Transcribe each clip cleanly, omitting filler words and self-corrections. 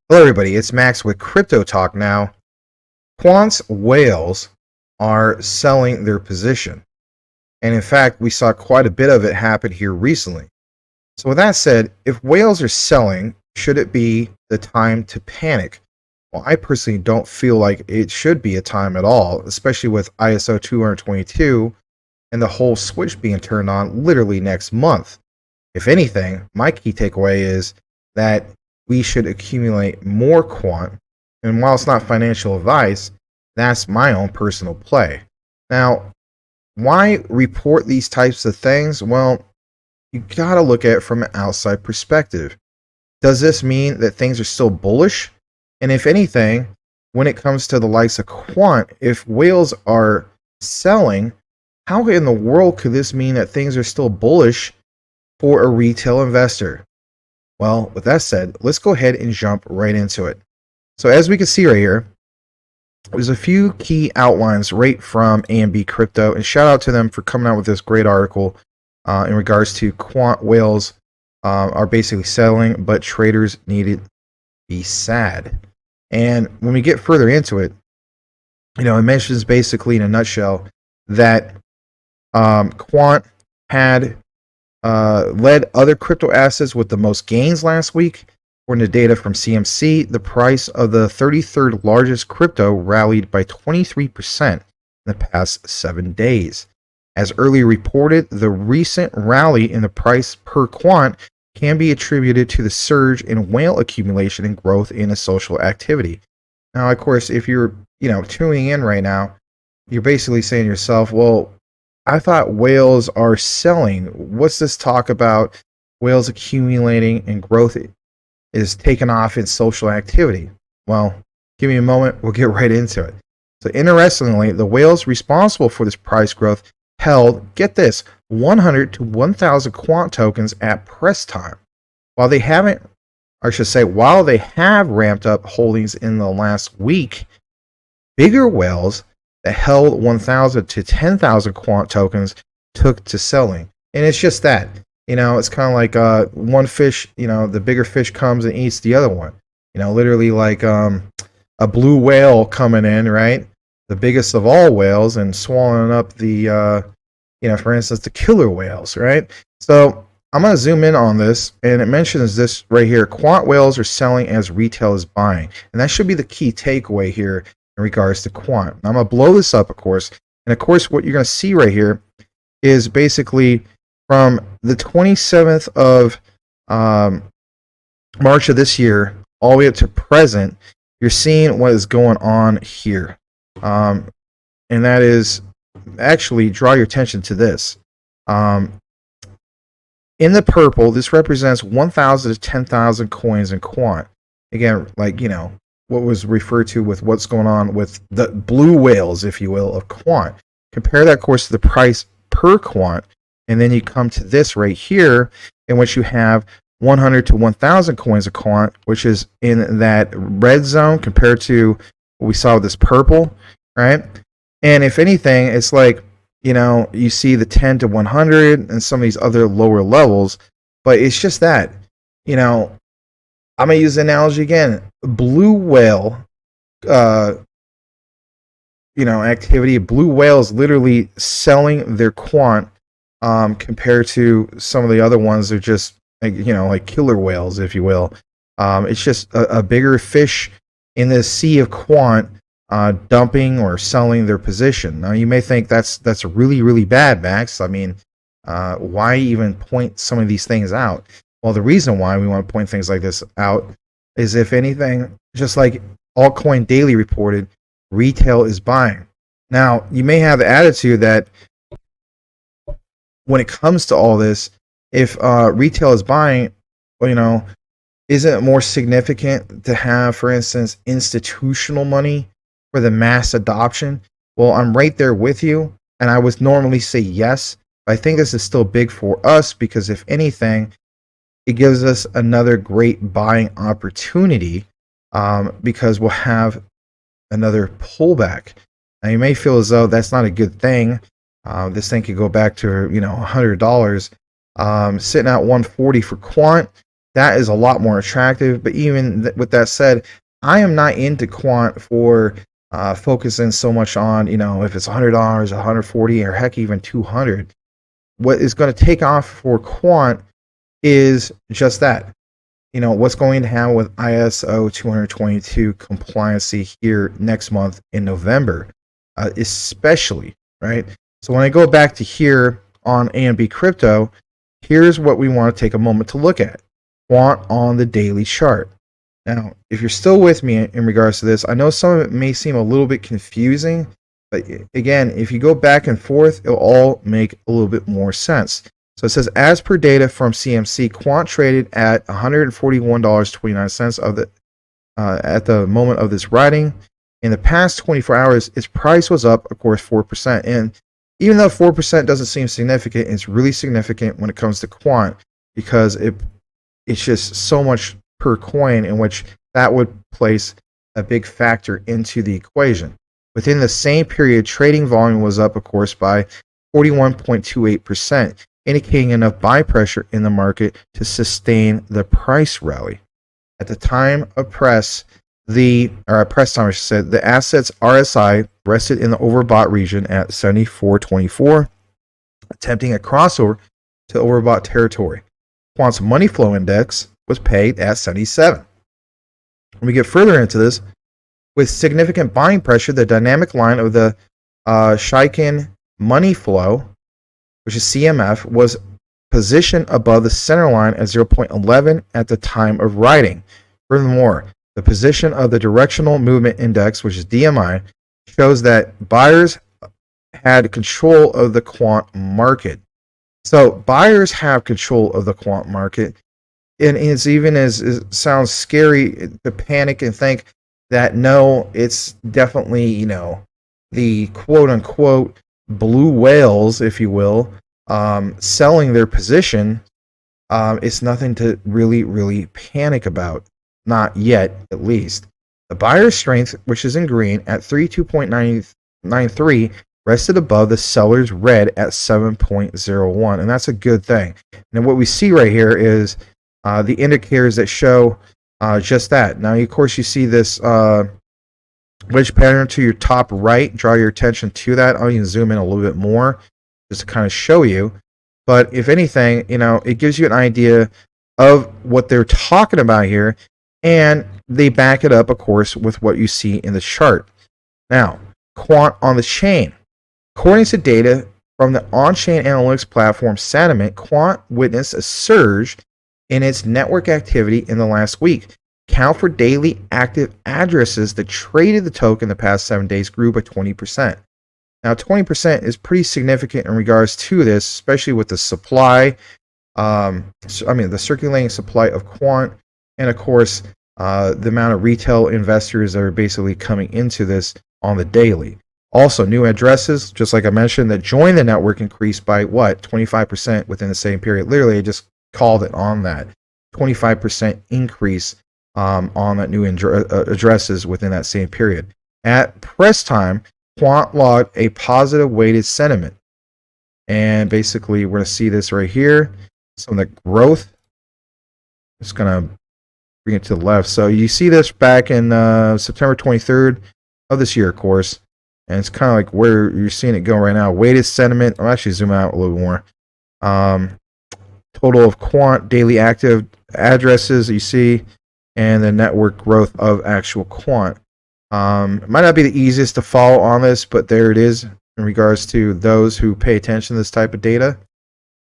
Hello everybody, it's Max with Crypto Talk now. Quant's whales are selling their position. And in fact, we saw quite a bit of it happen here recently. So with that said, if whales are selling, should it be the time to panic? Well, I personally don't feel like it should be a time at all, especially with ISO 222 and the whole switch being turned on literally next month. If anything, my key takeaway is that we should accumulate more quant. And while it's not financial advice, that's my own personal play. Now, why report these types of things? Well, you got to look at it from an outside perspective. Does this mean that things are still bullish? And if anything, when it comes to the likes of Quant, if whales are selling, how in the world could this mean that things are still bullish for a retail investor? Well, with that said, let's go ahead and jump right into it. So as we can see right here, there's a few key outlines right from A&B Crypto, and shout out to them for coming out with this great article in regards to quant whales are basically selling, but traders need to be sad. And when we get further into it, it mentions basically in a nutshell that Quant had led other crypto assets with the most gains last week. According to data from CMC, the price of the 33rd largest crypto rallied by 23% in the past 7 days. As earlier reported, the recent rally in the price per quant can be attributed to the surge in whale accumulation and growth in a social activity. Now, of course, if you're tuning in right now, you're basically saying to yourself, well, I thought whales are selling. What's this talk about whales accumulating and growth is taking off in social activity? Well, give me a moment. We'll get right into it. So interestingly, the whales responsible for this price growth held, get this, 100 to 1,000 quant tokens at press time. While they have ramped up holdings in the last week, bigger whales that held 1,000 to 10,000 quant tokens took to selling. And it's just that, it's kind of like one fish, the bigger fish comes and eats the other one. Literally like a blue whale coming in, right? The biggest of all whales and swallowing up the, for instance, the killer whales, right? So I'm going to zoom in on this, and it mentions this right here. Quant whales are selling as retail is buying. And that should be the key takeaway here in regards to quant. Now, I'm going to blow this up, of course. And of course, what you're going to see right here is basically from the 27th of March of this year all the way up to present, you're seeing what is going on here. And that is, actually, draw your attention to this. In the purple, this represents 1,000 to 10,000 coins in quant. Again, like, what was referred to with what's going on with the blue whales, if you will, of quant. Compare that, of course, to the price per quant, and then you come to this right here, in which you have 100 to 1,000 coins of quant, which is in that red zone compared to what we saw with this purple, right? And if anything, it's like, you see the 10 to 100 and some of these other lower levels, but it's just that, I'm going to use the analogy again. Blue whale, activity. Blue whales literally selling their quant compared to some of the other ones. They're just, like killer whales, if you will. It's just a bigger fish in the sea of quant dumping or selling their position. Now, you may think that's really, really bad, Max. I mean, why even point some of these things out? Well, the reason why we want to point things like this out is, if anything, just like Altcoin Daily reported, retail is buying. Now, you may have the attitude that when it comes to all this, if retail is buying, isn't it more significant to have, for instance, institutional money for the mass adoption? Well, I'm right there with you, and I would normally say yes, but I think this is still big for us because, if anything, it gives us another great buying opportunity because we'll have another pullback. Now, you may feel as though that's not a good thing. This thing could go back to $100, sitting at 140 for quant. that is a lot more attractive. But even with that said, I am not into quant for focusing so much on, if it's $100, $140, or heck, even $200. What is going to take off for quant is just that. What's going to happen with ISO 222 compliancy here next month in November, especially, right? So when I go back to here on A&B Crypto, here's what we want to take a moment to look at. Quant on the daily chart. Now, if you're still with me in regards to this, I know some of it may seem a little bit confusing, but again, if you go back and forth, it'll all make a little bit more sense. So it says, as per data from CMC, Quant traded at $141.29 at the moment of this writing. In the past 24 hours, its price was up, of course, 4%. And even though 4% doesn't seem significant, it's really significant when it comes to Quant, because it's just so much per coin, in which that would place a big factor into the equation. Within the same period, trading volume was up, of course, by 41.28%, indicating enough buy pressure in the market to sustain the price rally. At the time of press time, I should say, the assets RSI rested in the overbought region at 74.24, attempting a crossover to overbought territory. Quant's money flow index was pegged at 77. When we get further into this, with significant buying pressure, the dynamic line of the Shikin money flow, which is CMF, was positioned above the center line at 0.11 at the time of writing. Furthermore, the position of the directional movement index, which is DMI, shows that buyers had control of the quant market. So buyers have control of the quant market, and it's even it sounds scary to panic and think that no, it's definitely the quote unquote blue whales, if you will, selling their position. It's nothing to really panic about. Not yet, at least. The buyer's strength, which is in green at 32.93, rested above the seller's red at 7.01, and that's a good thing. And what we see right here is the indicators that show just that. Now, of course, you see this wedge pattern to your top right. Draw your attention to that. I'll even zoom in a little bit more just to kind of show you. But if anything, it gives you an idea of what they're talking about here, and they back it up, of course, with what you see in the chart. Now, Quant on the chain. According to data from the on-chain analytics platform Sentiment, Quant witnessed a surge in its network activity in the last week. Count for daily active addresses that traded the token the past 7 days grew by 20%. Now, 20% is pretty significant in regards to this, especially with the supply, the circulating supply of Quant, and of course, the amount of retail investors that are basically coming into this on the daily. Also, new addresses, just like I mentioned, that joined the network increased by 25% within the same period. Literally, I just called it on that. 25% increase on that new addresses within that same period. At press time, Quant logged a positive weighted sentiment. And basically, we're going to see this right here. Some of the growth. Just going to bring it to the left. So you see this back in September 23rd of this year, of course. And it's kind of like where you're seeing it go right now. Weighted sentiment. I'll actually zoom out a little more. Total of Quant daily active addresses you see, and the network growth of actual Quant. It might not be the easiest to follow on this, but there it is in regards to those who pay attention to this type of data.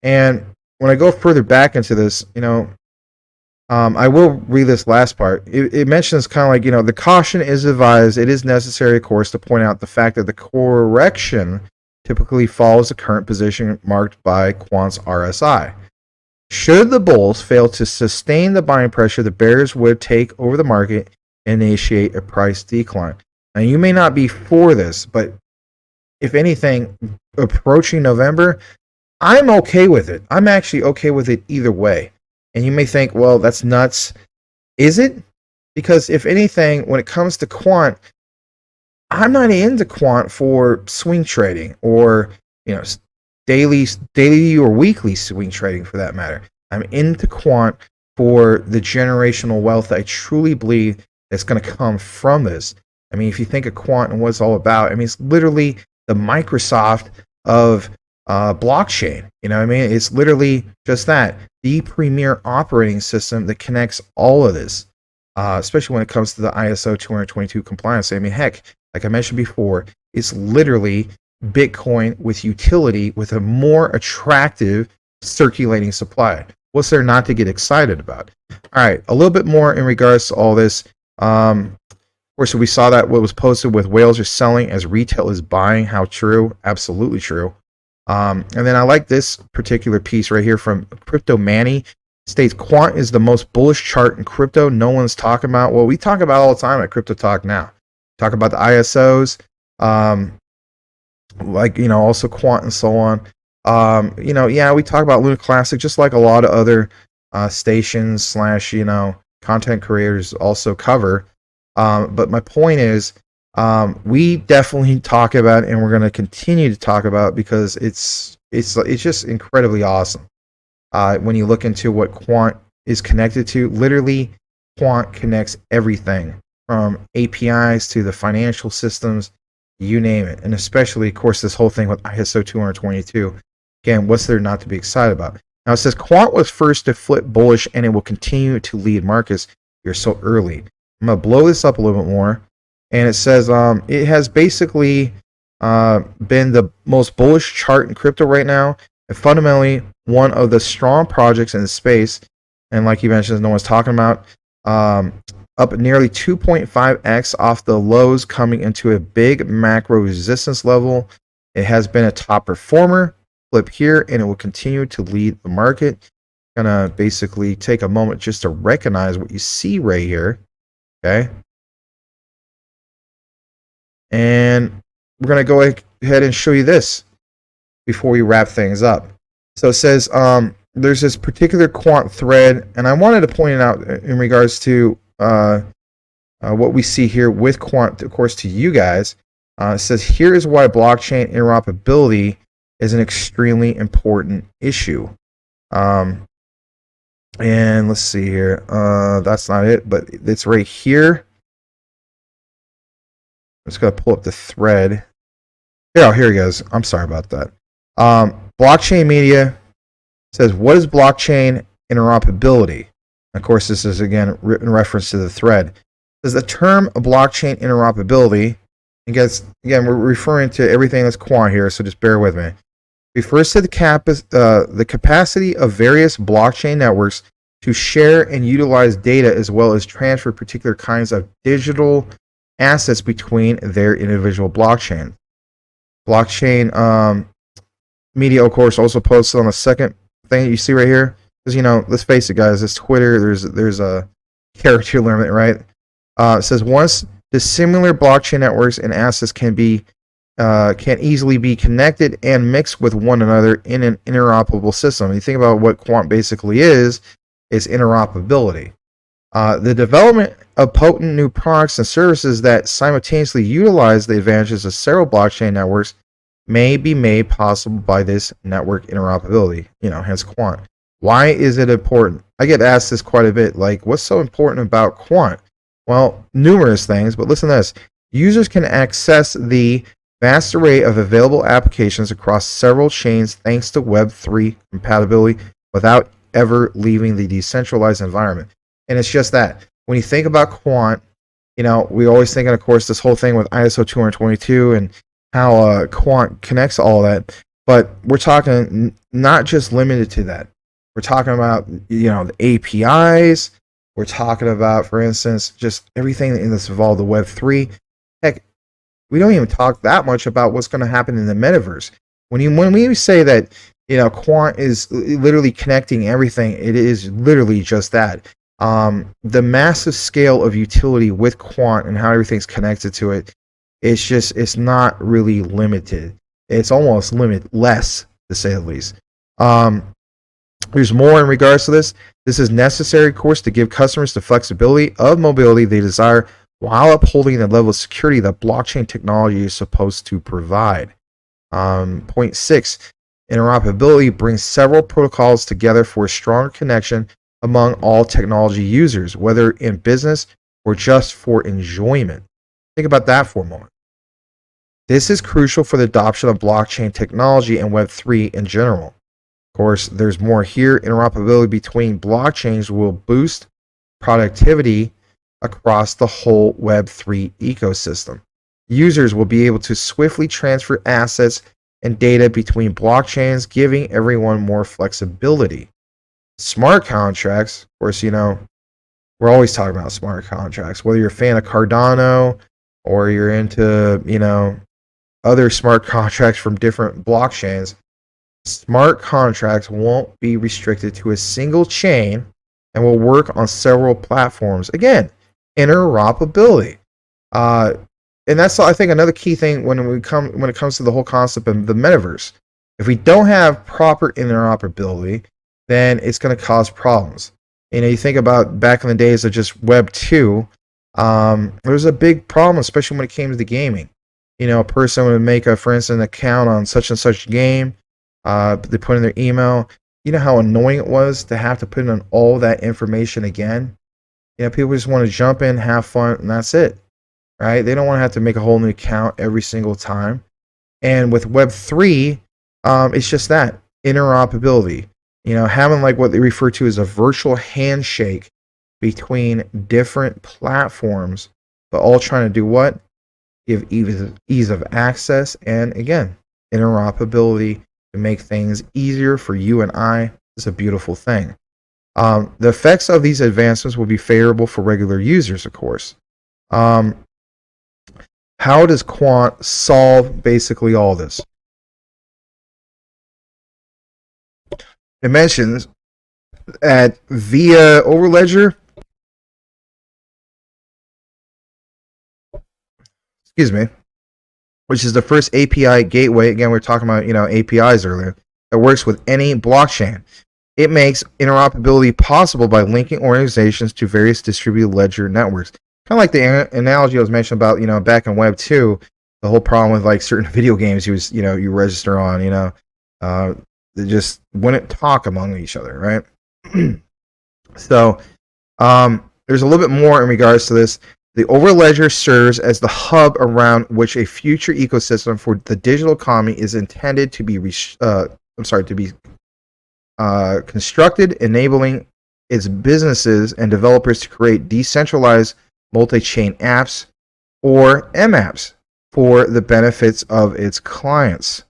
And when I go further back into this, I will read this last part. It mentions kind of like, the caution is advised. It is necessary, of course, to point out the fact that the correction typically follows the current position marked by Quant's RSI. Should the bulls fail to sustain the buying pressure, the bears would take over the market and initiate a price decline. Now, you may not be for this, but if anything, approaching November, I'm okay with it. I'm actually okay with it either way. And you may think, well, that's nuts. Is it? Because if anything, when it comes to Quant, I'm not into Quant for swing trading or, daily or weekly swing trading for that matter. I'm into Quant for the generational wealth that I truly believe that's going to come from this. I mean, if you think of Quant and what it's all about, I mean, it's literally the Microsoft of blockchain. You know what I mean? It's literally just that, the premier operating system that connects all of this, especially when it comes to the ISO 222 compliance. I mean, heck, like I mentioned before, it's literally Bitcoin with utility with a more attractive circulating supply. What's there not to get excited about? All right, a little bit more in regards to all this. Of course, we saw that what was posted with whales are selling as retail is buying. How true? Absolutely true. And then I like this particular piece right here from Crypto Manny. States Quant is the most bullish chart in crypto. No one's talking about. Well, we talk about all the time at Crypto Talk now. Talk about the ISOs, like, you know, also Quant and so on. You know, yeah, we talk about Luna Classic just like a lot of other stations / you know, content creators also cover. But my point is, we definitely talk about it, and we're going to continue to talk about it because it's just incredibly awesome. When you look into what Quant is connected to, literally Quant connects everything from APIs to the financial systems, you name it. And especially, of course, this whole thing with ISO 222. Again, what's there not to be excited about? Now it says Quant was first to flip bullish and it will continue to lead markets. You're so early. I'm going to blow this up a little bit more. And it says it has basically been the most bullish chart in crypto right now, and fundamentally one of the strong projects in the space. And like you mentioned, no one's talking about, up nearly 2.5x off the lows, coming into a big macro resistance level. It has been a top performer. Flip here, and it will continue to lead the market. Gonna basically take a moment just to recognize what you see right here. Okay. And we're going to go ahead and show you this before we wrap things up. So it says there's this particular Quant thread, and I wanted to point it out in regards to what we see here with Quant, of course, to you guys. It says, here is why blockchain interoperability is an extremely important issue. And let's see here. That's not it, but it's right here. I'm just going to pull up the thread. Oh, here he goes. I'm sorry about that. Blockchain Media says, what is blockchain interoperability? Of course, this is, again, in reference to the thread. It says the term blockchain interoperability, again, we're referring to everything that's Quant here, so just bear with me, refers to the capacity of various blockchain networks to share and utilize data as well as transfer particular kinds of digital assets between their individual blockchain. Blockchain Media, of course, also posted on the second thing you see right here. Because, you know, let's face it, guys, it's Twitter. There's a character limit, right? It says once the similar blockchain networks and assets can easily be connected and mixed with one another in an interoperable system. You think about what Quant basically is interoperability. The development of potent new products and services that simultaneously utilize the advantages of several blockchain networks may be made possible by this network interoperability, you know, hence Quant. Why is it important? I get asked this quite a bit, like, what's so important about Quant? Well, numerous things, but listen to this. Users can access the vast array of available applications across several chains thanks to Web3 compatibility without ever leaving the decentralized environment. And it's just that. When you think about Quant, you know, we always think, of course, this whole thing with ISO 222 and how Quant connects all that. But we're talking not just limited to that. We're talking about, you know, the APIs. We're talking about, for instance, just everything in this involved the Web3. Heck, we don't even talk that much about what's going to happen in the metaverse. When we say that, you know, Quant is literally connecting everything, it is literally just that. The massive scale of utility with Quant and how everything's connected to it, it's not really limited. It's almost limitless, to say the least. There's more in regards to this. This is necessary, of course, to give customers the flexibility of mobility they desire while upholding the level of security that blockchain technology is supposed to provide. Point 6, interoperability brings several protocols together for a stronger connection among all technology users, whether in business or just for enjoyment. Think about that for a moment. This is crucial for the adoption of blockchain technology and Web3 in general. Of course, there's more here. Interoperability between blockchains will boost productivity across the whole Web3 ecosystem. Users will be able to swiftly transfer assets and data between blockchains, giving everyone more flexibility. Smart contracts, of course, we're always talking about smart contracts, whether you're a fan of Cardano or you're into, other smart contracts from different blockchains. Smart contracts won't be restricted to a single chain and will work on several platforms. Again, interoperability. And that's, I think, another key thing when it comes to the whole concept of the metaverse. If we don't have proper interoperability, then it's going to cause problems. You think about back in the days of just Web 2, there was a big problem, especially when it came to the gaming. A person would make, for instance, an account on such and such game. They put in their email. You know how annoying it was to have to put in all that information again? People just want to jump in, have fun, and that's it. Right? They don't want to have to make a whole new account every single time. And with Web3, it's just that interoperability. Having like what they refer to as a virtual handshake between different platforms, but all trying to do what? Give ease of access and, again, interoperability to make things easier for you and I. Is a beautiful thing. The effects of these advancements will be favorable for regular users, of course. How does Quant solve basically all this? It mentions that via Overledger, which is the first API gateway. Again, we were talking about APIs earlier, that works with any blockchain. It makes interoperability possible by linking organizations to various distributed ledger networks. Kind of like the analogy I was mentioning about, back in Web 2, the whole problem with like certain video games you register on, they just wouldn't talk among each other, right? So there's a little bit more in regards to this. The Overledger serves as the hub around which a future ecosystem for the digital economy is intended to be constructed, enabling its businesses and developers to create decentralized multi-chain apps or MApps for the benefits of its clients.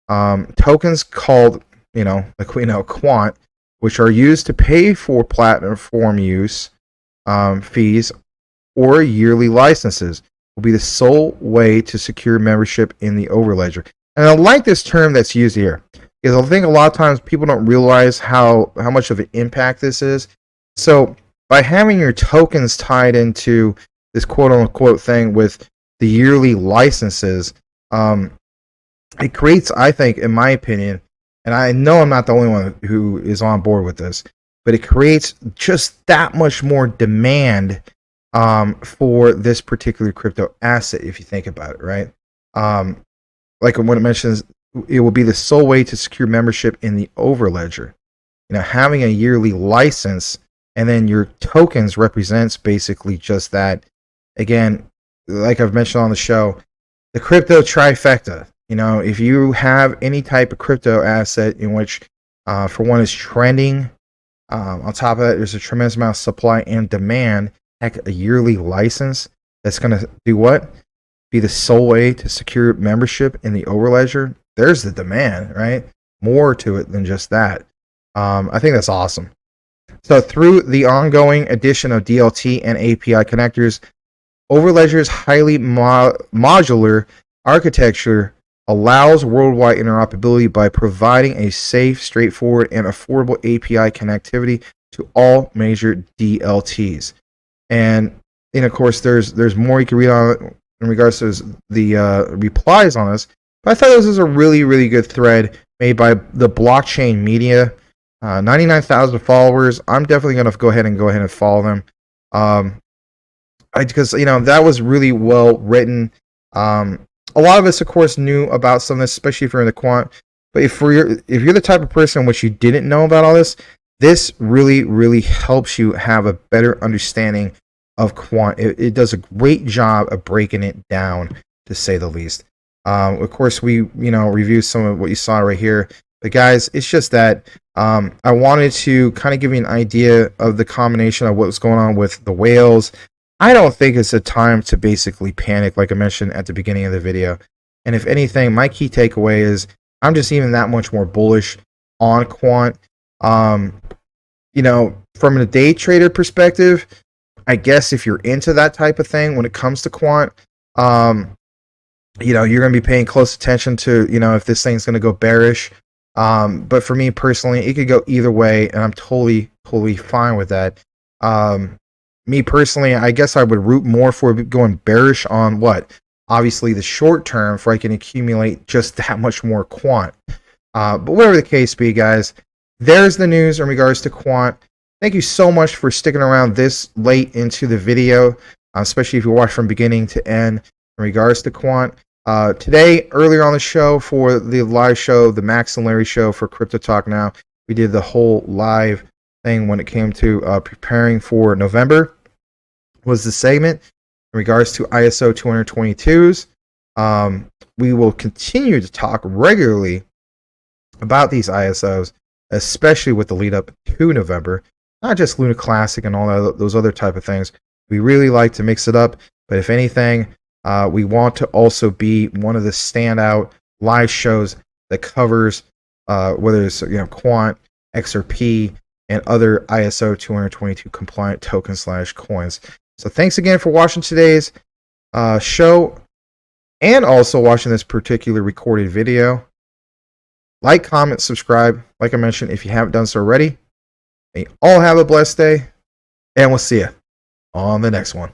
Tokens called, Quant, which are used to pay for platform use fees or yearly licenses, will be the sole way to secure membership in the Overledger. And I like this term that's used here, because I think a lot of times people don't realize how much of an impact this is. So by having your tokens tied into this quote-unquote thing with the yearly licenses, it creates, I think, in my opinion, and I know I'm not the only one who is on board with this, but it creates just that much more demand for this particular crypto asset, if you think about it, right? Like when it mentions, it will be the sole way to secure membership in the Overledger. Having a yearly license and then your tokens represents basically just that. Again, like I've mentioned on the show, the crypto trifecta. If you have any type of crypto asset in which, for one, is trending, on top of that, there's a tremendous amount of supply and demand. Heck, a yearly license that's going to do what? Be the sole way to secure membership in the Overledger. There's the demand, right? More to it than just that. I think that's awesome. So through the ongoing addition of DLT and API connectors, Overledger's highly modular architecture allows worldwide interoperability by providing a safe, straightforward, and affordable API connectivity to all major DLTs. And of course, there's more you can read on it in regards to the replies on this. But I thought this was a really, really good thread made by the Blockchain Media. 99,000 followers. I'm definitely going to go ahead and follow them. Because that was really well written. A lot of us, of course, knew about some of this, especially if you're in the quant. But if you're the type of person which you didn't know about all this, This really helps you have a better understanding of quant. It does a great job of breaking it down, to say the least. Of course, we review some of what you saw right here. But guys, it's just that I wanted to kind of give you an idea of the combination of what's going on with the whales. I don't think it's a time to basically panic, like I mentioned at the beginning of the video. And if anything, my key takeaway is I'm just even that much more bullish on quant. From a day trader perspective, I guess if you're into that type of thing when it comes to quant, you're going to be paying close attention to, if this thing's going to go bearish. But for me personally, it could go either way, and I'm totally fine with that. Me personally, I guess I would root more for going bearish on what? Obviously the short term, for I can accumulate just that much more quant. But whatever the case be, guys, there's the news in regards to quant. Thank you so much for sticking around this late into the video, especially if you watch from beginning to end in regards to quant. Today, earlier on the show, for the live show, the Max and Larry show for Crypto Talk Now, we did the whole live thing when it came to preparing for November. Was the segment in regards to ISO 222s. We will continue to talk regularly about these ISOs, especially with the lead up to November. Not just Luna Classic and all those other type of things. We really like to mix it up, but if anything, we want to also be one of the standout live shows that covers whether it's Quant, XRP, and other ISO 222 compliant tokens / coins. So thanks again for watching today's show and also watching this particular recorded video. Like, comment, subscribe, like I mentioned, if you haven't done so already. May you all have a blessed day, and we'll see you on the next one.